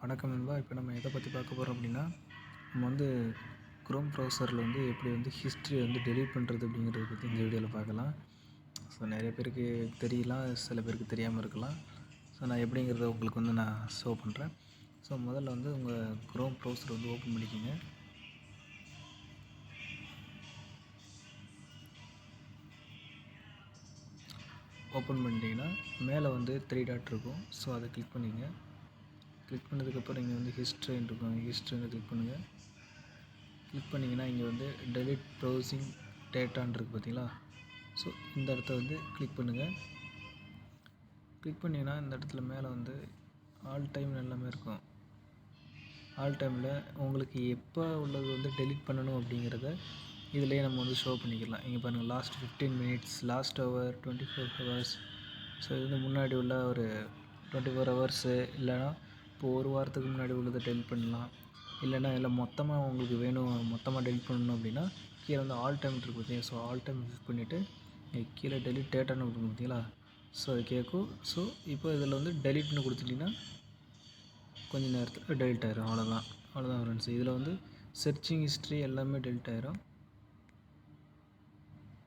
வணக்கம் நண்பா. இப்போ நம்ம எதை பற்றி பார்க்க போகிறோம் அப்படின்னா, நம்ம வந்து குரோம் ப்ரௌசரில் வந்து எப்படி வந்து ஹிஸ்ட்ரியை வந்து டெலீட் பண்ணுறது அப்படிங்கிறத பற்றி இந்த வீடியோவில் பார்க்கலாம். ஸோ நிறைய பேருக்கு தெரியலாம், சில பேருக்கு தெரியாமல் இருக்கலாம். ஸோ நான் எப்படிங்கிறத உங்களுக்கு வந்து நான் ஷோ பண்ணுறேன். ஸோ முதல்ல வந்து உங்கள் குரோம் ப்ரௌசர் வந்து ஓப்பன் பண்ணிக்கோங்க. ஓப்பன் பண்ணிட்டீங்கன்னா மேலே வந்து 3 டாட் இருக்கும். ஸோ அதை கிளிக் பண்ணிங்க. கிளிக் பண்ணதுக்கப்புறம் இங்கே வந்து ஹிஸ்ட்ரின்னு இருக்கும். ஹிஸ்ட்ரின்னு கிளிக் பண்ணுங்கள். கிளிக் பண்ணிங்கன்னா இங்கே வந்து டெலிட் ப்ரௌசிங் டேட்டான்னு இருக்குது பார்த்தீங்களா. ஸோ இந்த இடத்த வந்து கிளிக் பண்ணுங்கள். கிளிக் பண்ணிங்கன்னா இந்த இடத்துல மேலே வந்து ஆல் டைம் எல்லாமே இருக்கும். ஆல் டைமில் உங்களுக்கு எப்போ உள்ளது வந்து டெலிட் பண்ணணும் அப்படிங்கிறத இதிலேயே நம்ம வந்து ஷோ பண்ணிக்கலாம். இங்கே பாருங்கள், last 15 minutes, last hour, 24 hours. So இது வந்து முன்னாடி உள்ள ஒரு 24 ஹவர்ஸு, இல்லைனா இப்போது ஒரு வாரத்துக்கு முன்னாடி உள்ளதை டெலிட் பண்ணலாம். இல்லைனா இதில் மொத்தமாக உங்களுக்கு வேணும், மொத்தமாக டெலிட் பண்ணணும் அப்படின்னா கீழே வந்து ஆல் டைம் இருக்குது பார்த்தீங்க. ஸோ ஆல் டைம் யூஸ் பண்ணிவிட்டு கீழே டெலிட் டேட்டான்னு கொடுக்கும் பார்த்தீங்களா. ஸோ அது கேட்கும். ஸோ இப்போ இதில் வந்து டெலிட்னு கொடுத்துட்டிங்கன்னா கொஞ்சம் நேரத்தில் டெலிட் ஆயிரும். அவ்வளோதான் ஃப்ரெண்ட்ஸ். இதில் வந்து சர்ச்சிங் ஹிஸ்ட்ரி எல்லாமே டெலிட் ஆயிரும்.